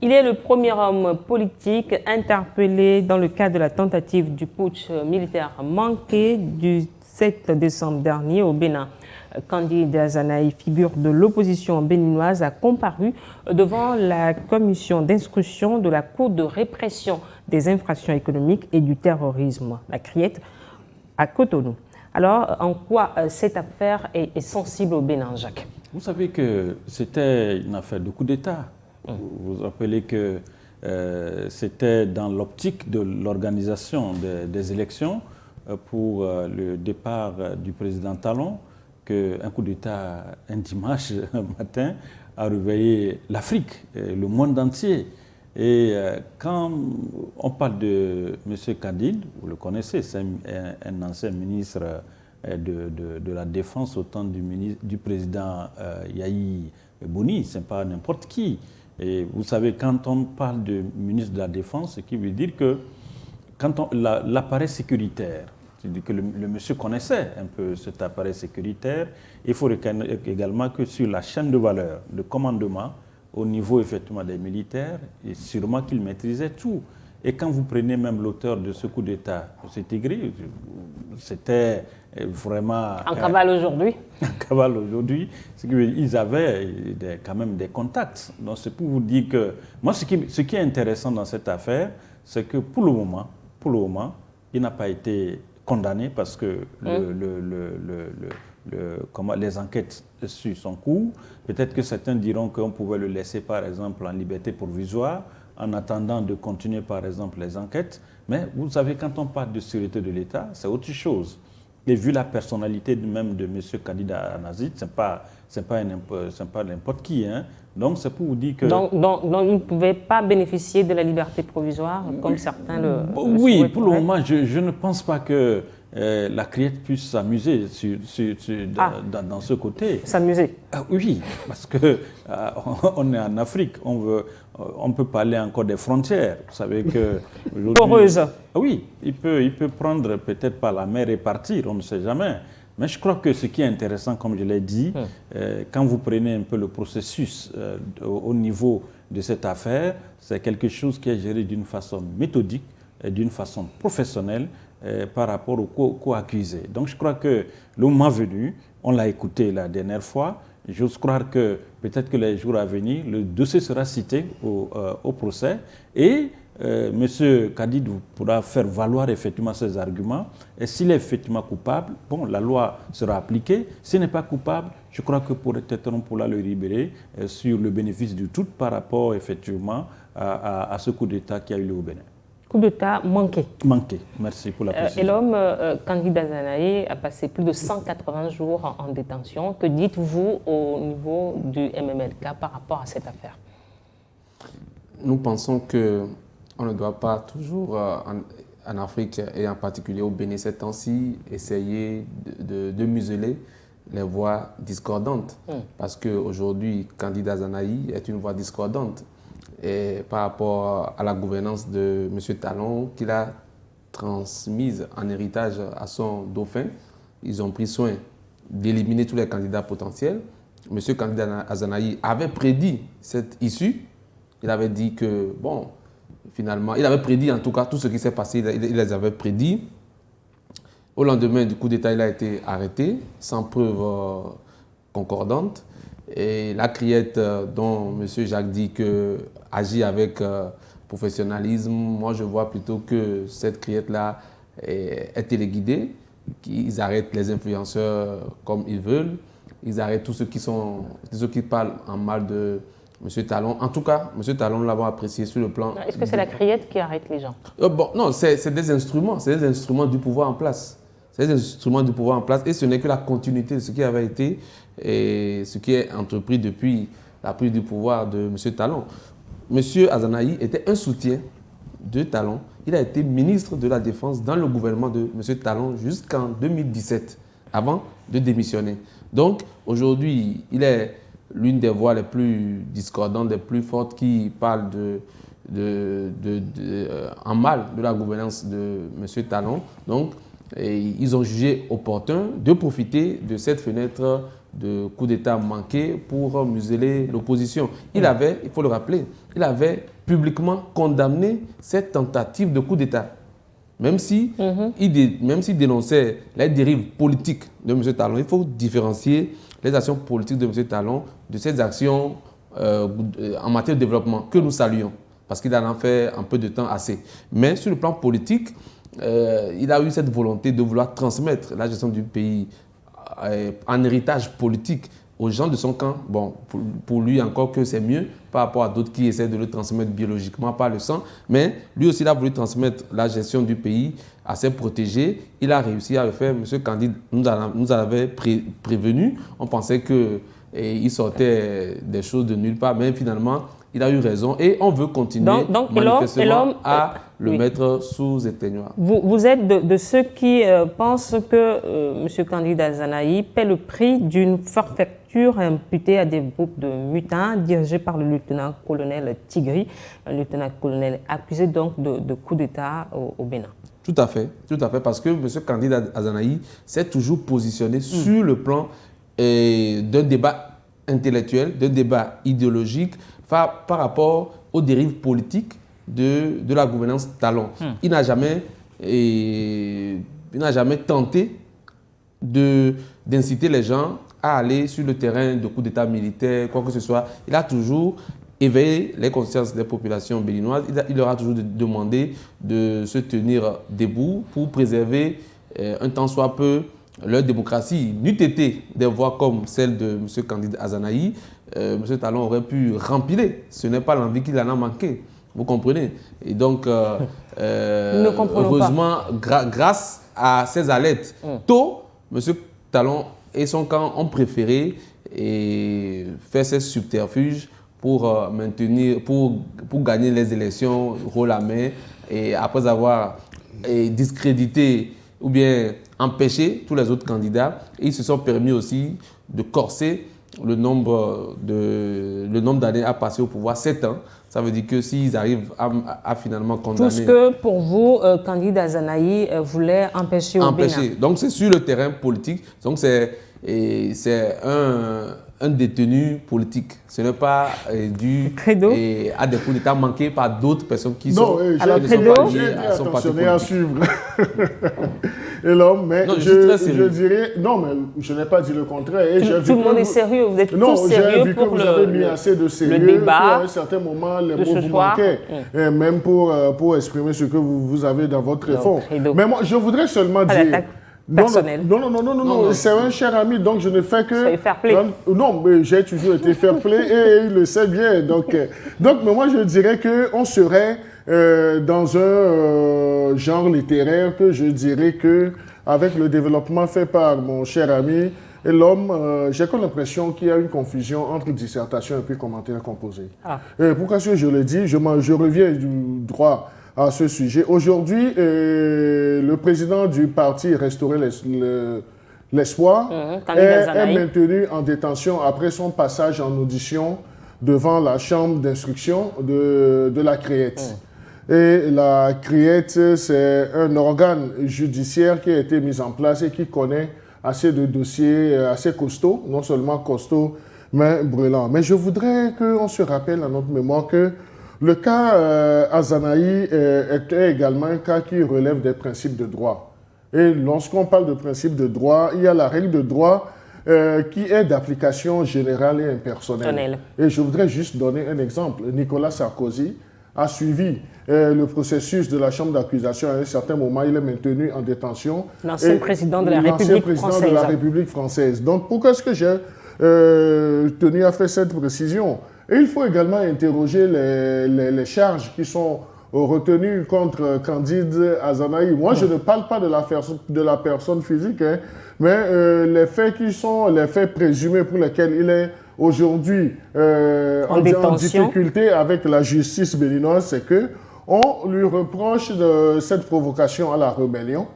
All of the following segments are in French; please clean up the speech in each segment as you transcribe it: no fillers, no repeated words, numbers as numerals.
Il est le premier homme politique interpellé dans le cadre de la tentative du putsch militaire manqué du 7 décembre dernier au Bénin. Candide Azanaï, figure de l'opposition béninoise, a comparu devant la commission d'instruction de la Cour de répression des infractions économiques et du terrorisme, la CRIET, à Cotonou. Alors, en quoi cette affaire est sensible au Bénin, Jacques? Vous savez que c'était une affaire de coup d'État. Vous vous rappelez que c'était dans l'optique de l'organisation des élections pour le départ du président Talon qu'un coup d'État, un dimanche matin, a réveillé l'Afrique, le monde entier. Et quand on parle de M. Kadid, vous le connaissez, c'est un ancien ministre de la Défense au temps du président Yahi Boni, ce n'est pas n'importe qui. Et vous savez, quand on parle de ministre de la Défense, ce qui veut dire que quand l'appareil sécuritaire, c'est-à-dire que le monsieur connaissait un peu cet appareil sécuritaire, il faut reconnaître également que sur la chaîne de valeur, de commandement, au niveau effectivement des militaires, et sûrement qu'il maîtrisait tout. Et quand vous prenez même l'auteur de ce coup d'État, c'était gris, c'était vraiment... En cavale aujourd'hui. En cavale aujourd'hui, c'est qu'ils avaient quand même des contacts. Donc c'est pour vous dire que... Moi, ce qui est intéressant dans cette affaire, c'est que pour le moment, il n'a pas été condamné parce que les enquêtes suivent son cours. Peut-être que certains diront qu'on pouvait le laisser, par exemple, en liberté provisoire, en attendant de continuer, par exemple, les enquêtes. Mais vous savez, quand on parle de sûreté de l'État, c'est autre chose. Et vu la personnalité même de M. Kadida Anazit, ce n'est pas n'importe qui. Hein. Donc, c'est pour vous dire que... Donc, il ne pouvait pas bénéficier de la liberté provisoire, comme certains le Oui, pour le moment, je ne pense pas que la CRIET puisse s'amuser dans ce côté. S'amuser? Oui, parce qu'on est en Afrique, on peut parler encore des frontières. Vous savez que... Poreuse. Oui, il peut prendre peut-être par la mer et partir, on ne sait jamais. Mais je crois que ce qui est intéressant, comme je l'ai dit, quand vous prenez un peu le processus au niveau de cette affaire, c'est quelque chose qui est géré d'une façon méthodique, d'une façon professionnelle par rapport aux co-accusés. Donc je crois que le moment venu, on l'a écouté la dernière fois, j'ose croire que peut-être que les jours à venir, le dossier sera cité au procès et M. Kadid pourra faire valoir effectivement ses arguments. Et s'il est effectivement coupable, bon, la loi sera appliquée. S'il n'est pas coupable, je crois que peut-être on pourra le libérer sur le bénéfice du tout par rapport effectivement à ce coup d'État qui a eu lieu au Bénin. Coup d'État manqué. Manqué, merci pour la précision. Et l'homme, Candide Azanaï, a passé plus de 180 jours en détention. Que dites-vous au niveau du MMLK par rapport à cette affaire? Nous pensons qu'on ne doit pas toujours, en Afrique et en particulier au Bénin ces temps-ci, essayer de museler les voix discordantes. Parce qu'aujourd'hui, Candide Azanaï est une voix discordante. Et par rapport à la gouvernance de M. Talon, qu'il a transmise en héritage à son dauphin, ils ont pris soin d'éliminer tous les candidats potentiels. M. Candide Azanaï avait prédit cette issue. Il avait dit que, bon, finalement, il avait prédit en tout cas tout ce qui s'est passé, il les avait prédits. Au lendemain du coup d'État, il a été arrêté sans preuve concordante. Et la CRIET dont M. Jacques dit que agit avec professionnalisme, moi je vois plutôt que cette CRIET-là est téléguidée, qu'ils arrêtent les influenceurs comme ils veulent, ils arrêtent tous ceux qui parlent en mal de M. Talon. En tout cas, M. Talon l'avons apprécié sur le plan... Est-ce que c'est la CRIET qui arrête les gens? Bon, non, c'est des instruments du pouvoir en place. C'est des instruments du pouvoir en place et ce n'est que la continuité de ce qui avait été et ce qui est entrepris depuis la prise du pouvoir de M. Talon. M. Azanaï était un soutien de Talon. Il a été ministre de la Défense dans le gouvernement de M. Talon jusqu'en 2017, avant de démissionner. Donc, aujourd'hui, il est l'une des voix les plus discordantes, les plus fortes qui parle en mal de la gouvernance de M. Talon. Donc, et ils ont jugé opportun de profiter de cette fenêtre de coup d'État manqué pour museler l'opposition. Il avait, il faut le rappeler, il avait publiquement condamné cette tentative de coup d'État. Même si il dénonçait les dérives politiques de M. Talon, il faut différencier les actions politiques de M. Talon de ses actions en matière de développement que nous saluons, parce qu'il en a fait un peu de temps assez. Mais sur le plan politique, il a eu cette volonté de vouloir transmettre la gestion du pays en héritage politique aux gens de son camp. Bon, pour lui encore que c'est mieux par rapport à d'autres qui essaient de le transmettre biologiquement par le sang. Mais lui aussi, il a voulu transmettre la gestion du pays à ses protégés. Il a réussi à le faire. M. Candide nous avait prévenu. On pensait qu'il sortait des choses de nulle part, mais finalement, il a eu raison et on veut continuer manifestement à le mettre sous éteignoir. Vous êtes de ceux qui pensent que M. Candide Azanahi paie le prix d'une forfaiture imputée à des groupes de mutins dirigés par le lieutenant-colonel Tigri, un lieutenant-colonel accusé donc de coup d'État au Bénin. Tout à fait, parce que M. Candide Azanahi s'est toujours positionné sur le plan d'un débat intellectuel, d'un débat idéologique par rapport aux dérives politiques de la gouvernance Talon. Il n'a jamais tenté d'inciter les gens à aller sur le terrain de coup d'État militaire, quoi que ce soit. Il a toujours éveillé les consciences des populations béninoises. Il leur a toujours demandé de se tenir debout pour préserver un tant soit peu leur démocratie. N'eût été des voix comme celle de M. Candide Azanahi, M. Talon aurait pu rempiler. Ce n'est pas l'envie qu'il en a manqué. Vous comprenez? Et donc, heureusement, grâce à ces alertes, tôt, M. Talon et son camp ont préféré faire ces subterfuges pour gagner les élections haut la main, et après avoir discrédité ou bien empêché tous les autres candidats. Et ils se sont permis aussi de corser le nombre d'années à passer au pouvoir, 7 ans. Ça veut dire que s'ils arrivent à finalement condamner... Tout ce que, pour vous, Candide Azanahi voulait empêcher au Bénin. Donc, c'est sur le terrain politique. Donc, c'est un détenu politique. Ce n'est pas dû à des coups d'État manqués par d'autres personnes qui sont liées à son parti politique. À suivre. Et l'homme, mais non, je dirais... Non, mais je n'ai pas dit le contraire. Et tout le monde est sérieux. Vous êtes tous sérieux pour vous avez mis assez de sérieux débat. À un certain moment, les mots vous manquaient. Même pour exprimer ce que vous avez dans votre fond. Mais moi, je voudrais seulement dire... Personnel. Non, c'est un cher ami, donc je ne fais que... Soyez fair play. Non, mais j'ai toujours été fair play et il le sait bien. Donc mais moi, je dirais qu'on serait dans un genre littéraire que je dirais que, avec le développement fait par mon cher ami et l'homme, j'ai comme l'impression qu'il y a une confusion entre dissertation et puis commentaire composé. Pourquoi est-ce que je le dis? Je reviens du droit à ce sujet. Aujourd'hui, le président du parti Restaurer l'Espoir est maintenu en détention après son passage en audition devant la chambre d'instruction de la CREET. Et la CREET, c'est un organe judiciaire qui a été mis en place et qui connaît assez de dossiers assez costauds, non seulement costauds, mais brûlants. Mais je voudrais qu'on se rappelle à notre mémoire que le cas Azanahi était également un cas qui relève des principes de droit. Et lorsqu'on parle de principes de droit, il y a la règle de droit qui est d'application générale et impersonnelle. Et je voudrais juste donner un exemple. Nicolas Sarkozy a suivi le processus de la chambre d'accusation. À un certain moment, il est maintenu en détention. L'ancien président de la République française. Donc, pourquoi est-ce que j'ai tenu à faire cette précision? Et il faut également interroger les charges qui sont retenues contre Candide Azanahi. Moi, je ne parle pas de la personne physique, hein, mais les faits qui sont les faits présumés pour lesquels il est aujourd'hui en difficulté avec la justice béninoise, c'est qu'on lui reproche de cette provocation à la rébellion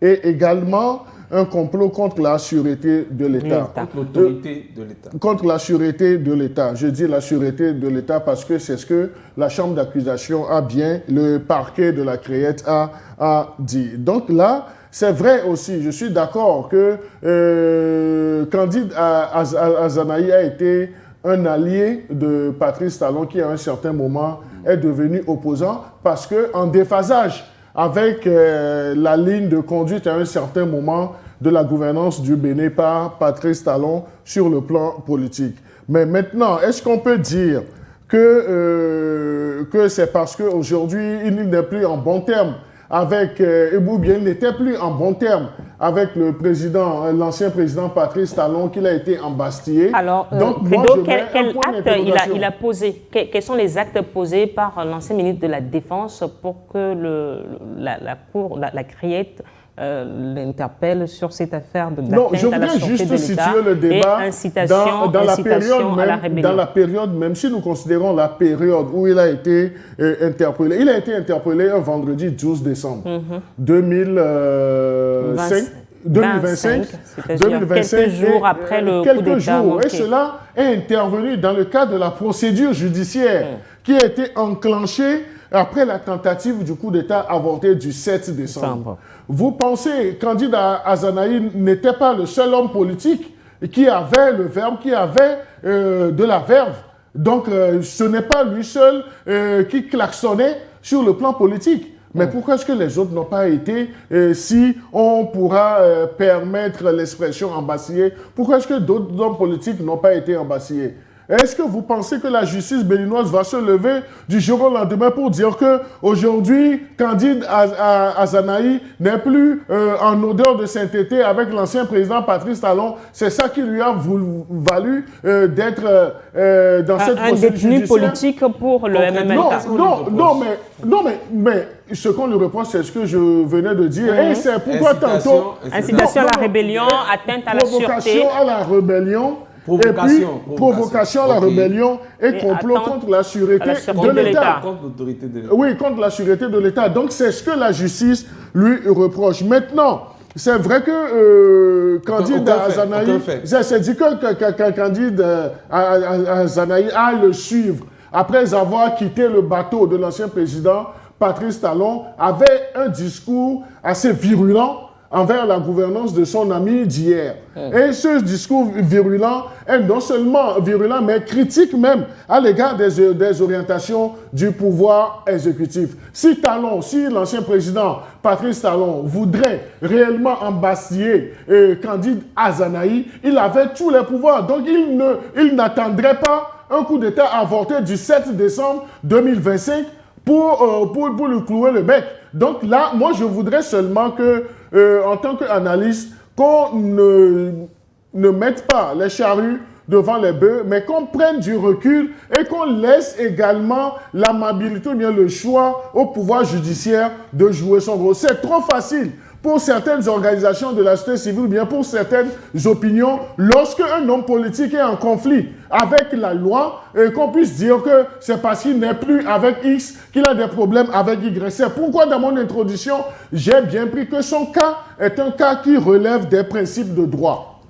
et également un complot contre la sûreté de l'État. Contre l'autorité de l'État. Contre la sûreté de l'État. Je dis la sûreté de l'État parce que c'est ce que la chambre d'accusation a bien, le parquet de la Créette a dit. Donc là, c'est vrai aussi, je suis d'accord que Candide Azanahi a été un allié de Patrice Talon qui, à un certain moment, est devenu opposant parce qu'en déphasage avec la ligne de conduite à un certain moment de la gouvernance du Bénin par Patrice Talon sur le plan politique. Mais maintenant, est-ce qu'on peut dire que c'est parce qu'aujourd'hui, il n'est plus en bon terme avec, ou bien il n'était plus en bon terme avec le président, l'ancien président Patrice Talon, qu'il a été embastillé. Alors, donc, Credo, quel acte il a posé? Quels sont les actes posés par l'ancien ministre de la Défense pour que la Créette l'interpelle sur cette affaire de Non, je voudrais juste situer le débat dans la période, même si nous considérons la période où il a été interpellé. Il a été interpellé un vendredi 12 décembre 2025. Quelques jours après le coup d'État. Et cela est intervenu dans le cadre de la procédure judiciaire qui a été enclenchée après la tentative du coup d'État avorté du 7 décembre. Vous pensez que Candide Azanahi n'était pas le seul homme politique qui avait le verbe, qui avait de la verve. Donc, ce n'est pas lui seul qui klaxonnait sur le plan politique. Mais pourquoi est-ce que les autres n'ont pas été, si on pourra permettre l'expression embastillée, pourquoi est-ce que d'autres hommes politiques n'ont pas été embastillés? Est-ce que vous pensez que la justice béninoise va se lever du jour au lendemain pour dire qu'aujourd'hui, Candide Azanahi n'est plus en odeur de sainteté avec l'ancien président Patrice Talon? C'est ça qui lui a valu d'être dans cette procédure judiciaire. Un détenu politique pour le MMLK. Non, mais ce qu'on lui reproche, c'est ce que je venais de dire. Et c'est pourquoi tantôt... Incitation à la rébellion, atteinte à la sûreté. Provocation à la rébellion. Provocation à la rébellion et complot contre la sûreté de l'État. Contre l'autorité de l'État. Oui, contre la sûreté de l'État. Donc, c'est ce que la justice lui reproche. Maintenant, c'est vrai que Candide Azanahi, c'est dit que Candide Azanahi a le suivre après avoir quitté le bateau de l'ancien président Patrice Talon, avait un discours assez virulent envers la gouvernance de son ami d'hier. Et ce discours virulent est non seulement virulent, mais critique même à l'égard des orientations du pouvoir exécutif. Si l'ancien président Patrice Talon voudrait réellement embastiller Candide Azanahi, il avait tous les pouvoirs. Donc il n'attendrait pas un coup d'État avorté du 7 décembre 2025 pour lui clouer le bec. Donc là, moi, je voudrais seulement que, en tant qu'analyste, qu'on ne mette pas les charrues devant les bœufs, mais qu'on prenne du recul et qu'on laisse également l'amabilité ou bien le choix au pouvoir judiciaire de jouer son rôle. C'est trop facile pour certaines organisations de la société civile, ou bien pour certaines opinions, lorsque un homme politique est en conflit avec la loi, qu'on puisse dire que c'est parce qu'il n'est plus avec X qu'il a des problèmes avec Y. C'est pourquoi dans mon introduction, j'ai bien pris que son cas est un cas qui relève des principes de droit.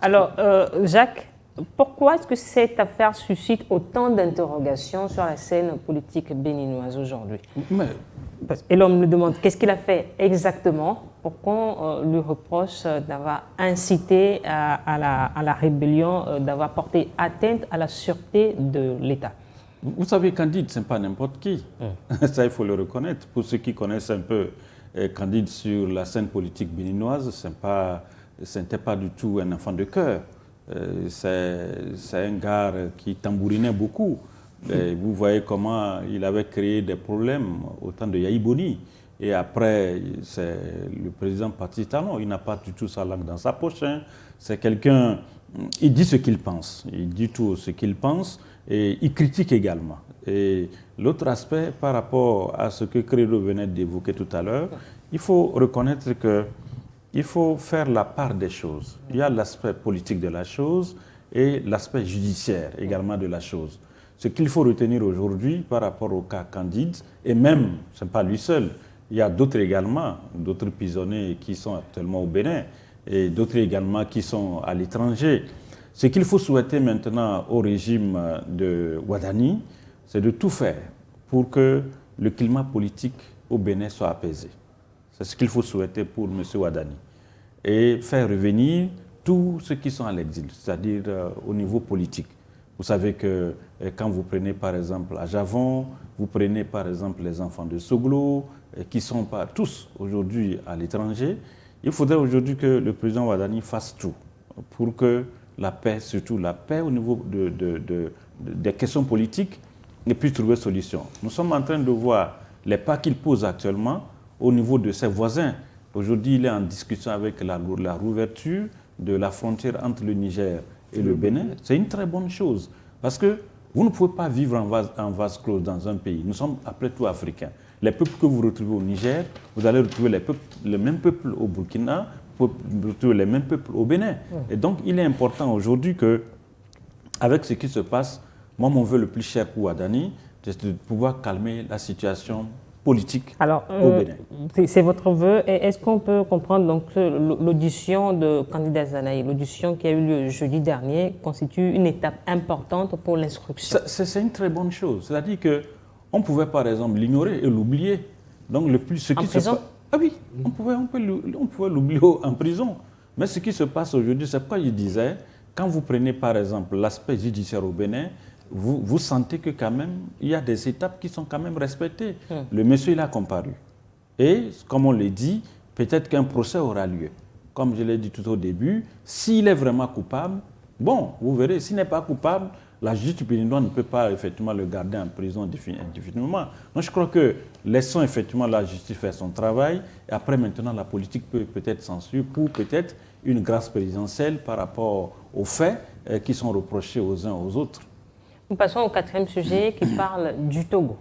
Alors, Jacques, pourquoi est-ce que cette affaire suscite autant d'interrogations sur la scène politique béninoise aujourd'hui? Et l'homme nous demande qu'est-ce qu'il a fait exactement pour qu'on lui reproche d'avoir incité à la rébellion, d'avoir porté atteinte à la sûreté de l'État. Vous savez, Candide, ce n'est pas n'importe qui. Ça, il faut le reconnaître. Pour ceux qui connaissent un peu Candide sur la scène politique béninoise, ce n'était pas du tout un enfant de cœur. C'est un gars qui tambourinait beaucoup. Et vous voyez comment il avait créé des problèmes au temps de Yahi Boni. Et après, c'est le président Patrice Talon. Il n'a pas du tout sa langue dans sa poche. Hein. C'est quelqu'un, il dit ce qu'il pense. Il dit tout ce qu'il pense et il critique également. Et l'autre aspect par rapport à ce que Credo venait d'évoquer tout à l'heure, il faut reconnaître qu'il faut faire la part des choses. Il y a l'aspect politique de la chose et l'aspect judiciaire également de la chose. Ce qu'il faut retenir aujourd'hui par rapport au cas Candide, et même, ce n'est pas lui seul, il y a d'autres également, d'autres prisonniers qui sont actuellement au Bénin. et d'autres également qui sont à l'étranger. Ce qu'il faut souhaiter maintenant au régime de Ouadani, c'est de tout faire pour que le climat politique au Bénin soit apaisé. C'est ce qu'il faut souhaiter pour M. Ouadani. Et faire revenir tous ceux qui sont à l'exil, c'est-à-dire au niveau politique. Vous savez que quand vous prenez par exemple à Javon, vous prenez par exemple les enfants de Soglo, qui sont pas tous aujourd'hui à l'étranger, il faudrait aujourd'hui que le président Ouadani fasse tout pour que la paix, surtout la paix au niveau des questions politiques, puisse trouver solution. Nous sommes en train de voir les pas qu'il pose actuellement au niveau de ses voisins. Aujourd'hui, il est en discussion avec la rouverture de la frontière entre le Niger et le Bénin. C'est une très bonne chose parce que vous ne pouvez pas vivre en vase clos dans un pays. Nous sommes après tout africains. Les peuples que vous retrouvez au Niger, vous allez retrouver les mêmes peuples au Burkina, vous retrouvez les mêmes peuples au Bénin. Et donc, il est important aujourd'hui que, avec ce qui se passe, moi, mon vœu le plus cher pour Ouadani, c'est de pouvoir calmer la situation politique au Bénin. C'est votre vœu. Et est-ce qu'on peut comprendre donc l'audition de candidat Zanaï, l'audition qui a eu lieu jeudi dernier, constitue une étape importante pour l'instruction? C'est une très bonne chose. C'est-à-dire qu'on pouvait par exemple l'ignorer et l'oublier. Donc En prison? Ah oui, on pouvait l'oublier en prison. Mais ce qui se passe aujourd'hui, c'est pourquoi je disais, quand vous prenez par exemple l'aspect judiciaire au Bénin, vous sentez que quand même, il y a des étapes qui sont quand même respectées. Le monsieur, il a comparu. Et, comme on l'a dit, peut-être qu'un procès aura lieu. Comme je l'ai dit tout au début, s'il est vraiment coupable, bon, vous verrez, s'il n'est pas coupable, la justice béninoise ne peut pas effectivement le garder en prison indéfiniment. Donc je crois que laissons effectivement la justice faire son travail, et après maintenant la politique peut peut-être s'en suivre pour peut-être une grâce présidentielle par rapport aux faits qui sont reprochés aux uns aux autres. Nous passons au quatrième sujet qui parle du Togo.